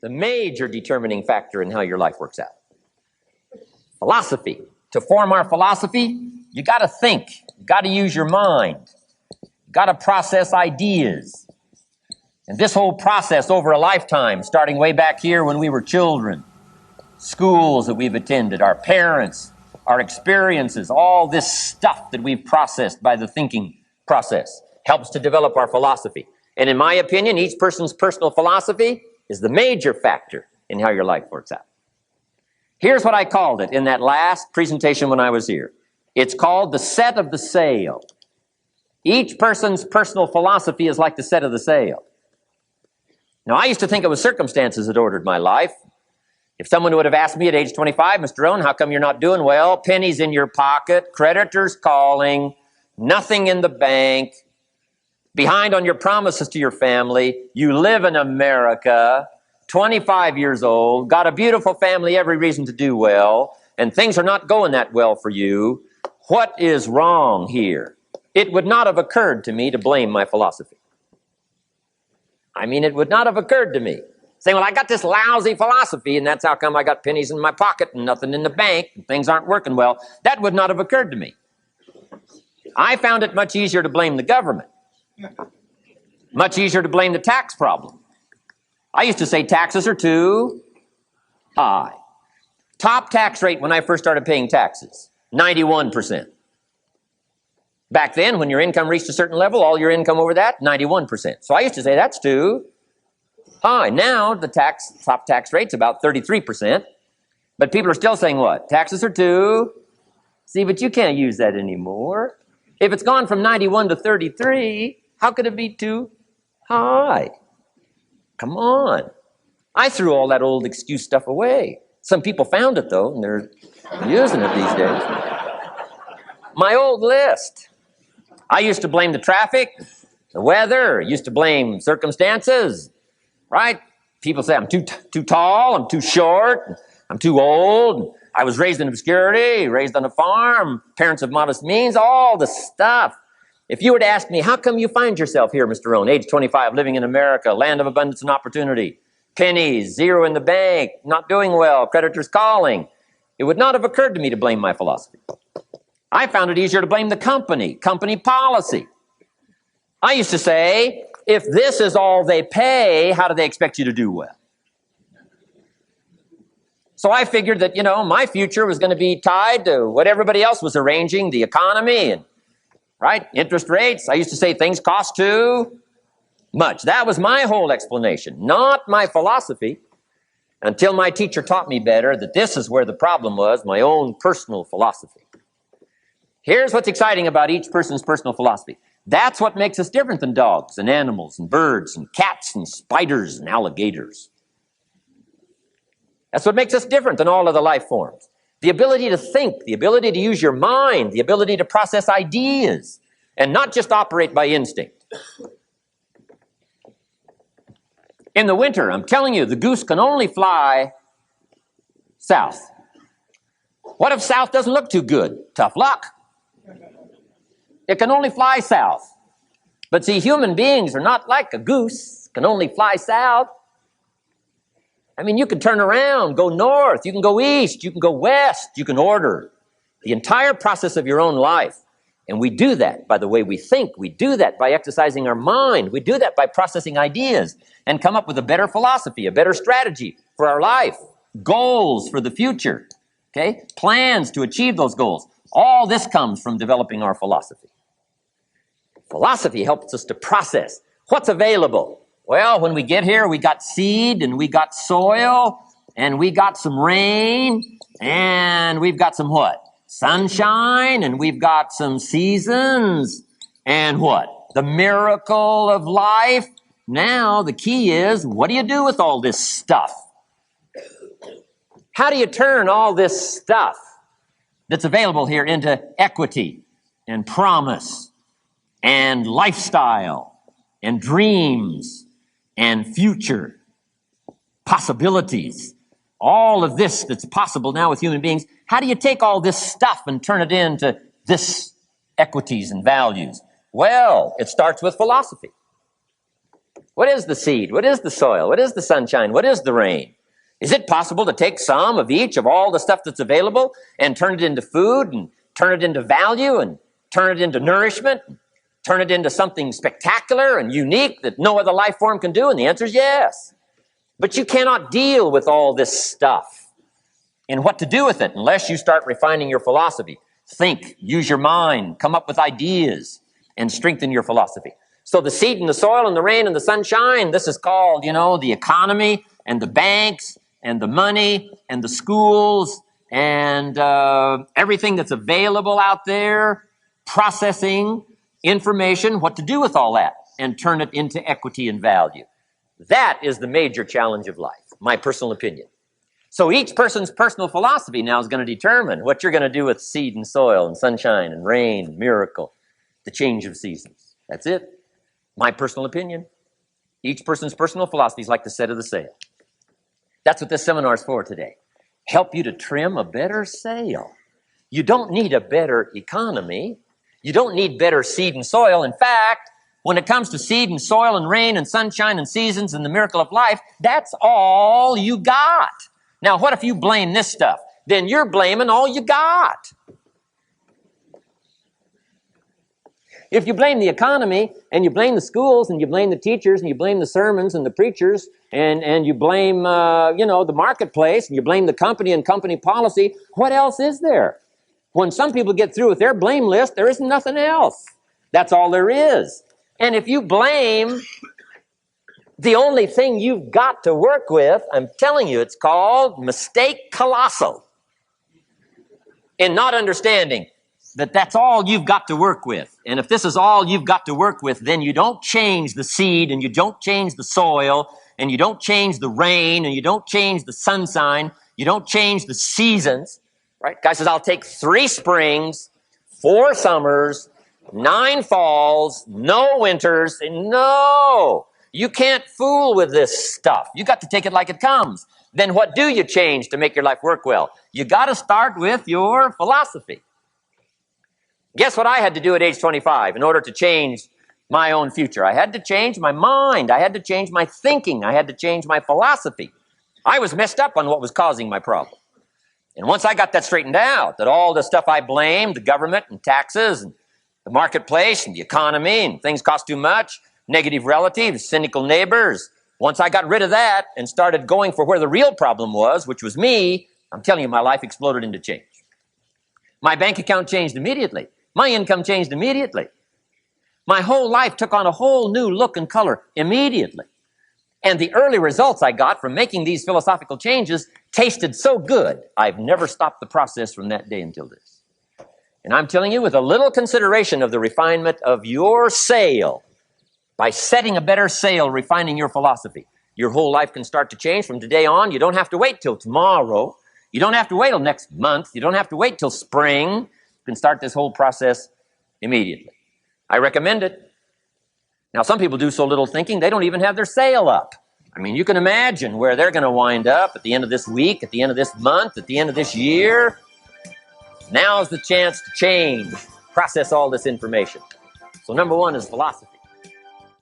the major determining factor in how your life works out. Philosophy. To form our philosophy, you got to think. You got to use your mind. You got to process ideas. And this whole process over a lifetime, starting way back here when we were children, schools that we've attended, our parents, our experiences, all this stuff that we've processed by the thinking process helps to develop our philosophy. And in my opinion, each person's personal philosophy is the major factor in how your life works out. Here's what I called it in that last presentation when I was here. It's called the set of the sail. Each person's personal philosophy is like the set of the sail. Now, I used to think it was circumstances that ordered my life. If someone would have asked me at age 25, Mr. Rhon, how come you're not doing well? Pennies in your pocket, creditors calling, nothing in the bank, behind on your promises to your family, you live in America, 25 years old, got a beautiful family, every reason to do well, and things are not going that well for you. What is wrong here? It would not have occurred to me to blame my philosophy. I mean, it would not have occurred to me. Saying, well, I got this lousy philosophy, and that's how come I got pennies in my pocket and nothing in the bank, and things aren't working well. That would not have occurred to me. I found it much easier to blame the government. Much easier to blame the tax problem. I used to say taxes are too high. Top tax rate when I first started paying taxes, 91%. Back then, when your income reached a certain level, all your income over that, 91%. So I used to say that's too high. Now, the top tax rate's about 33%. But people are still saying what? Taxes are too. See, but you can't use that anymore. If it's gone from 91 to 33, how could it be too high? Come on. I threw all that old excuse stuff away. Some people found it, though, and they're using it these days. My old list. I used to blame the traffic, the weather, used to blame circumstances, right? People say I'm too tall, I'm too short, I'm too old, I was raised in obscurity, raised on a farm, parents of modest means, all the stuff. If you were to ask me, how come you find yourself here, Mr. Rhon, age 25, living in America, land of abundance and opportunity, pennies, zero in the bank, not doing well, creditors calling, it would not have occurred to me to blame my philosophy. I found it easier to blame the company policy. I used to say, if this is all they pay, how do they expect you to do well? So I figured that, my future was going to be tied to what everybody else was arranging, the economy and, right, interest rates. I used to say things cost too much. That was my whole explanation, not my philosophy, until my teacher taught me better that this is where the problem was, my own personal philosophy. Here's what's exciting about each person's personal philosophy. That's what makes us different than dogs and animals and birds and cats and spiders and alligators. That's what makes us different than all other life forms. The ability to think, the ability to use your mind, the ability to process ideas, and not just operate by instinct. In the winter, I'm telling you, the goose can only fly south. What if south doesn't look too good? Tough luck. It can only fly south. But see, human beings are not like a goose, can only fly south. I mean, you can turn around, go north, you can go east, you can go west, you can order the entire process of your own life. And we do that by the way we think. We do that by exercising our mind. We do that by processing ideas and come up with a better philosophy, a better strategy for our life, goals for the future, okay? Plans to achieve those goals. All this comes from developing our philosophy. Philosophy helps us to process what's available. Well, when we get here, we got seed, and we got soil, and we got some rain, and we've got some what? Sunshine, and we've got some seasons, and what? The miracle of life. Now, the key is, what do you do with all this stuff? How do you turn all this stuff that's available here into equity and promise and lifestyle and dreams and future possibilities? All of this that's possible now with human beings, how do you take all this stuff and turn it into this equities and values? Well, it starts with philosophy. What is the seed? What is the soil? What is the sunshine? What is the rain? Is it possible to take some of each of all the stuff that's available and turn it into food and turn it into value and turn it into nourishment, and turn it into something spectacular and unique that no other life form can do? And the answer is yes. But you cannot deal with all this stuff and what to do with it unless you start refining your philosophy. Think, use your mind, come up with ideas, and strengthen your philosophy. So the seed and the soil and the rain and the sunshine, this is called, the economy and the banks and the money and the schools and everything that's available out there, processing information, what to do with all that, and turn it into equity and value. That is the major challenge of life, my personal opinion. So each person's personal philosophy now is going to determine what you're going to do with seed and soil and sunshine and rain and miracle, the change of seasons. That's it. My personal opinion. Each person's personal philosophy is like the set of the sail. That's what this seminar is for today. Help you to trim a better sail. You don't need a better economy. You don't need better seed and soil. In fact, when it comes to seed and soil and rain and sunshine and seasons and the miracle of life, that's all you got. Now, what if you blame this stuff? Then you're blaming all you got. If you blame the economy and you blame the schools and you blame the teachers and you blame the sermons and the preachers and you blame, the marketplace and you blame the company and company policy, what else is there? When some people get through with their blame list, there isn't nothing else. That's all there is. And if you blame the only thing you've got to work with, I'm telling you, it's called mistake colossal. In not understanding that that's all you've got to work with. And if this is all you've got to work with, then you don't change the seed and you don't change the soil and you don't change the rain and you don't change the sunshine. You don't change the seasons, right? Guy says, I'll take 3 springs, 4 summers, 9 falls, no winters. No, you can't fool with this stuff. You got to take it like it comes. Then what do you change to make your life work well? You got to start with your philosophy. Guess what I had to do at age 25 in order to change my own future? I had to change my mind. I had to change my thinking. I had to change my philosophy. I was messed up on what was causing my problem. And once I got that straightened out, that all the stuff I blamed, the government and taxes and the marketplace and the economy and things cost too much, negative relatives, cynical neighbors, once I got rid of that and started going for where the real problem was, which was me, I'm telling you, my life exploded into change. My bank account changed immediately. My income changed immediately. My whole life took on a whole new look and color immediately. And the early results I got from making these philosophical changes tasted so good, I've never stopped the process from that day until this. And I'm telling you, with a little consideration of the refinement of your sail, by setting a better sail, refining your philosophy, your whole life can start to change from today on. You don't have to wait till tomorrow. You don't have to wait till next month. You don't have to wait till spring. You can start this whole process immediately. I recommend it. Now, some people do so little thinking, they don't even have their sail up. I mean, you can imagine where they're going to wind up at the end of this week, at the end of this month, at the end of this year. Now's the chance to change, process all this information. So number 1 is philosophy.